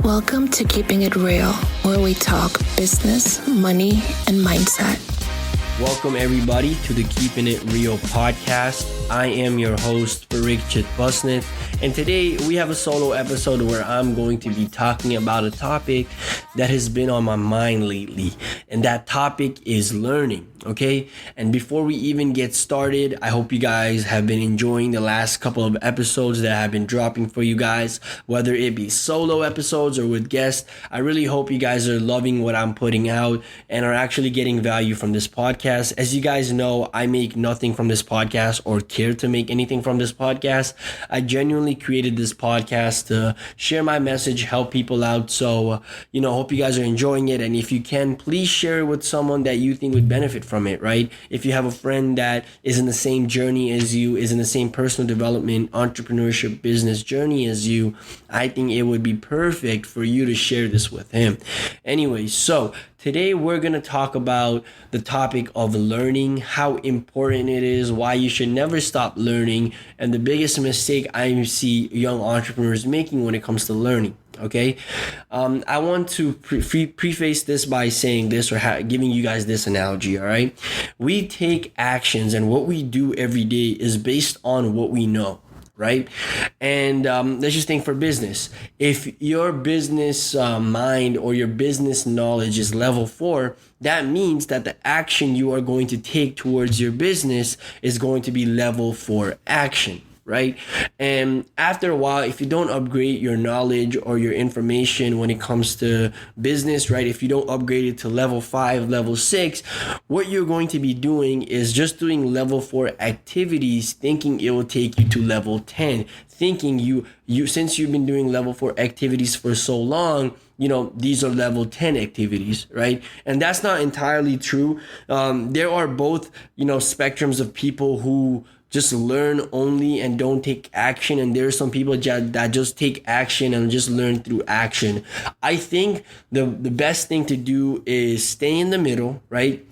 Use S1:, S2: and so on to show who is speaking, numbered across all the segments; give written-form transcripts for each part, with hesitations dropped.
S1: Welcome to Keeping It Real, where we talk business, money, and mindset.
S2: Welcome everybody to the Keeping It Real podcast. I am your host, Parikshit Busnit, and today we have a solo episode where I'm going to be talking about a topic that has been on my mind lately, and that topic is learning, okay? And before we even get started, I hope you guys have been enjoying the last couple of episodes that I've been dropping for you guys, whether it be solo episodes or with guests. I really hope you guys are loving what I'm putting out and are actually getting value from this podcast. As you guys know, I make nothing from this podcast or care to make anything from this podcast. I genuinely created this podcast to share my message, help people out. So, hope you guys are enjoying it. And if you can, please share it with someone that you think would benefit from it, right? If you have a friend that is in the same journey as you, is in the same personal development, entrepreneurship, business journey as you, I think it would be perfect for you to share this with him. Anyway, so today we're going to talk about the topic of learning, how important it is, why you should never stop learning, and the biggest mistake I see young entrepreneurs making when it comes to learning. Okay, I want to preface this by saying this or giving you guys this analogy. All right, we take actions, and what we do every day is based on what we know. Right. And let's just think for business. If your business mind or your business knowledge is level 4, that means that the action you are going to take towards your business is going to be level 4 action. Right. And after a while, if you don't upgrade your knowledge or your information when it comes to business, right, if you don't upgrade it to level 5, level 6, what you're going to be doing is just doing level 4 activities, thinking it will take you to level 10, thinking you since you've been doing level 4 activities for so long, these are level 10 activities, right? And that's not entirely true. There are both, spectrums of people who just learn only and don't take action. And there are some people that just take action and just learn through action. I think the best thing to do is stay in the middle, right?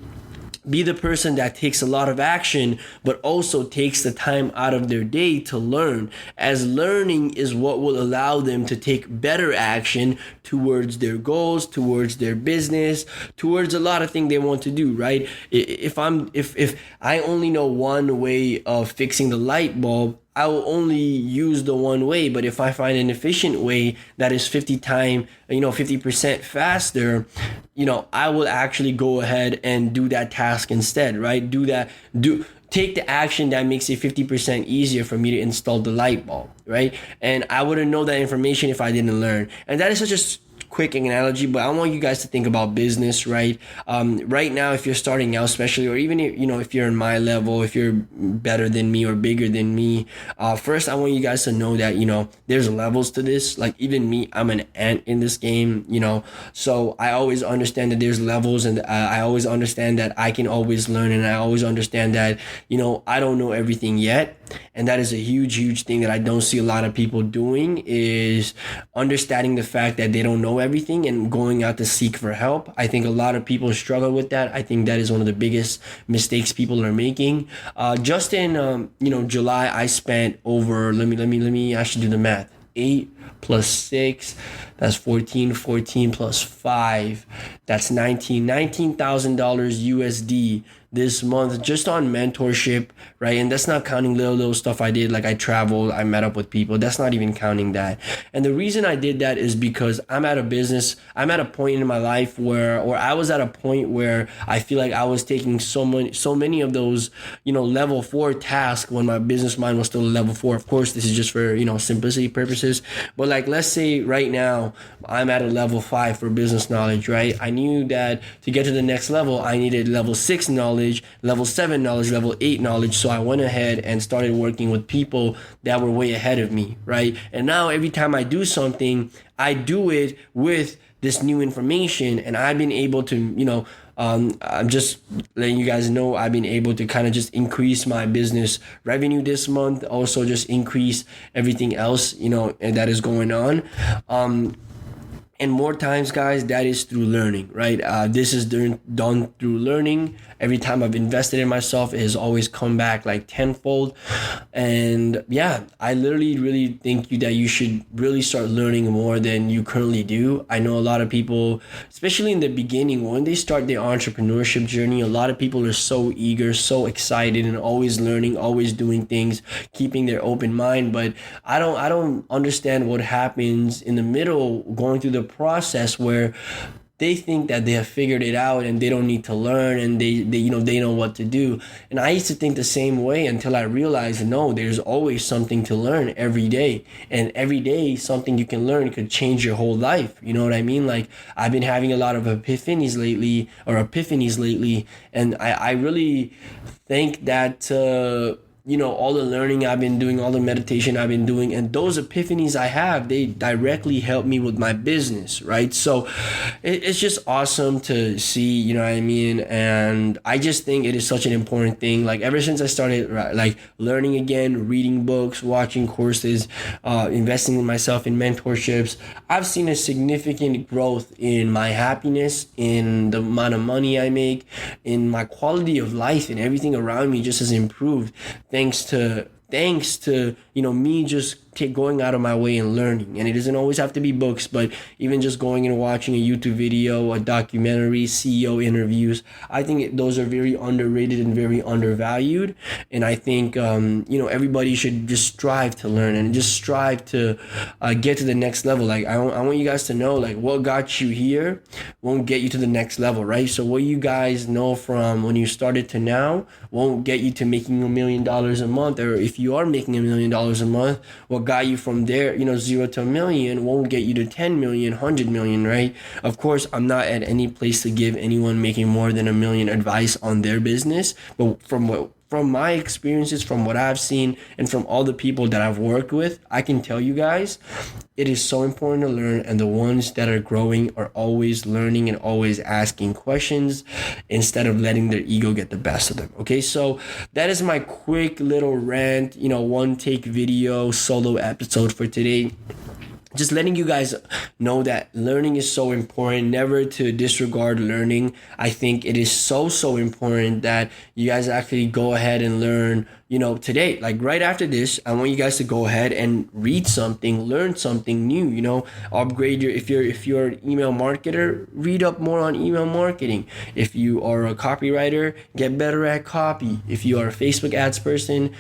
S2: Be the person that takes a lot of action, but also takes the time out of their day to learn, as learning is what will allow them to take better action towards their goals, towards their business, towards a lot of things they want to do, right? If I only know one way of fixing the light bulb, I will only use the one way. But if I find an efficient way that is 50% faster, I will actually go ahead and do that task instead, right? Take the action that makes it 50% easier for me to install the light bulb, right? And I wouldn't know that information if I didn't learn. And that is such a quick analogy, but I want you guys to think about business, right? Right now, if you're starting out, especially, or even if you're in my level, if you're better than me or bigger than me, first I want you guys to know that there's levels to this. Like even me, I'm an ant in this game, so I always understand that there's levels, and I always understand that I can always learn, and I always understand that I don't know everything yet. And that is a huge thing that I don't see a lot of people doing, is understanding the fact that they don't know everything and going out to seek for help. I think a lot of people struggle with that. I think that is one of the biggest mistakes people are making. Just in July, I spent over, let me actually do the math. 8 plus 6, that's 14 plus 5, that's $19,000 USD this month just on mentorship, right? And that's not counting little stuff I did, like I traveled, I met up with people. That's not even counting that. And the reason I did that is because I'm at a point in my life where I was at a point where I feel like I was taking so many of those, level 4 tasks when my business mind was still level 4. Of course, this is just for, simplicity purposes. But like, let's say right now I'm at a level 5 for business knowledge, right? I knew that to get to the next level, I needed level 6 knowledge, level 7 knowledge, level 8 knowledge. So I went ahead and started working with people that were way ahead of me, right? And now every time I do something, I do it with this new information, and I've been able to, I'm just letting you guys know, I've been able to kind of just increase my business revenue this month, also just increase everything else, and that is going on. And more times, guys, that is through learning, right? This is done through learning. Every time I've invested in myself, it has always come back like tenfold. And yeah, I literally really think that you should really start learning more than you currently do. I know a lot of people, especially in the beginning, when they start their entrepreneurship journey, a lot of people are so eager, so excited, and always learning, always doing things, keeping their open mind. But I don't understand what happens in the middle, going through the process where they think that they have figured it out and they don't need to learn, and they know what to do. And I used to think the same way until I realized, no, there's always something to learn every day. And every day, something you can learn could change your whole life. You know what I mean? Like, I've been having a lot of epiphanies lately, and I really think that all the learning I've been doing, all the meditation I've been doing, and those epiphanies I have, they directly help me with my business, right? So it's just awesome to see, you know what I mean? And I just think it is such an important thing. Like, ever since I started like learning again, reading books, watching courses, investing in myself in mentorships, I've seen a significant growth in my happiness, in the amount of money I make, in my quality of life, and everything around me just has improved. Thanks to me just going out of my way and learning. And it doesn't always have to be books, but even just going and watching a YouTube video, a documentary, CEO interviews. I think those are very underrated and very undervalued. And I think everybody should just strive to learn and just strive to get to the next level. Like, I want you guys to know, like, what got you here won't get you to the next level, right? So what you guys know from when you started to now won't get you to making $1 million a month. Or if you are making $1 million a month, what got you from there, 0 to $1 million, won't get you to 10 million, 100 million, right? Of course, I'm not at any place to give anyone making more than $1 million advice on their business, but from my experiences, from what I've seen, and from all the people that I've worked with, I can tell you guys, it is so important to learn. And the ones that are growing are always learning and always asking questions instead of letting their ego get the best of them. Okay, so that is my quick little rant, one take video solo episode for today. Just letting you guys know that learning is so important, never to disregard learning. I think it is so important that you guys actually go ahead and learn, today. Like, right after this, I want you guys to go ahead and read something, learn something new, upgrade if you're an email marketer, read up more on email marketing. If you are a copywriter, get better at copy. If you are a Facebook ads person,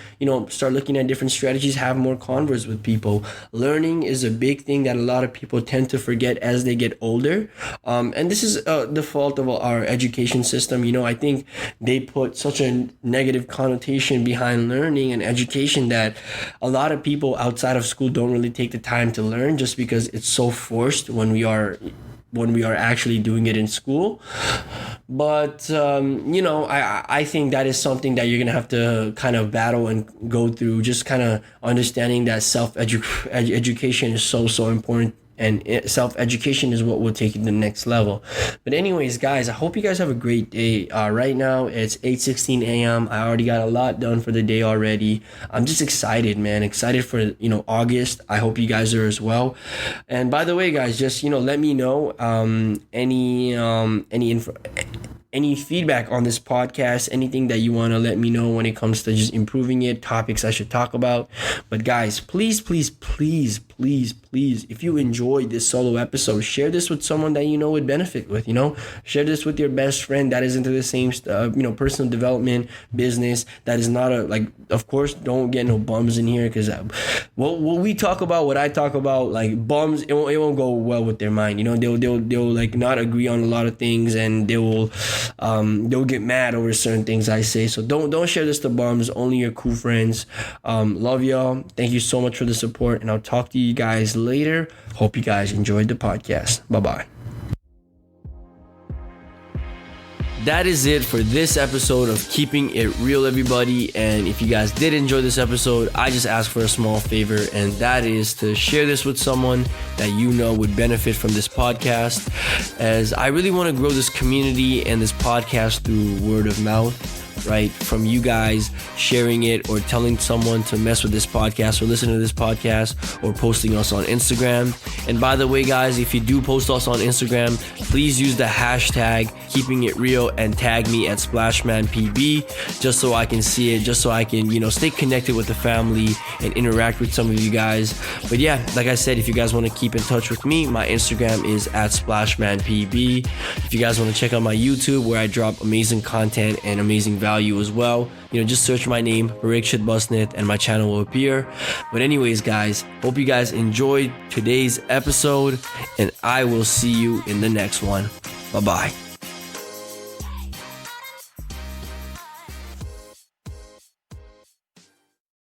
S2: start looking at different strategies, have more converse with people. Learning is a big thing that a lot of people tend to forget as they get older. And this is the fault of our education system. I think they put such a negative connotation behind learning and education that a lot of people outside of school don't really take the time to learn, just because it's so forced when we are actually doing it in school. But I think that is something that you're gonna have to kind of battle and go through, just kind of understanding that education is so important, and self-education is what will take you to the next level. But anyways, guys, I hope you guys have a great day. Right now it's 8:16 a.m. I already got a lot done for the day already. I'm just excited, man. Excited for August. I hope you guys are as well. And by the way, guys, just let me know any feedback on this podcast, anything that you want to let me know when it comes to just improving it, topics I should talk about. But guys, please, if you enjoyed this solo episode, share this with someone that would benefit with, share this with your best friend that is into the same personal development business, that is not of course, don't get no bums in here, because what we talk about, what I talk about, like bums, it won't go well with their mind. They'll like not agree on a lot of things, and they'll get mad over certain things I say. So don't share this to bums, only your cool friends. Love y'all. Thank you so much for the support, and I'll talk to you guys later. Hope you guys enjoyed the podcast. Bye-bye. That is it for this episode of Keeping It Real, everybody. And if you guys did enjoy this episode, I just ask for a small favor, and that is to share this with someone that would benefit from this podcast, as I really want to grow this community and this podcast through word of mouth. right? From you guys sharing it or telling someone to mess with this podcast or listen to this podcast or posting us on Instagram. And by the way, guys, if you do post us on Instagram, please use the hashtag keeping it real and tag me at SplashmanPB just so I can see it, just so I can, stay connected with the family and interact with some of you guys. But yeah, like I said, if you guys want to keep in touch with me, my Instagram is at SplashmanPB. If you guys want to check out my YouTube where I drop amazing content and amazing value as well, just search my name, Preface, and my channel will appear. But anyways, guys, hope you guys enjoyed today's episode, and I will see you in the next one. Bye-bye.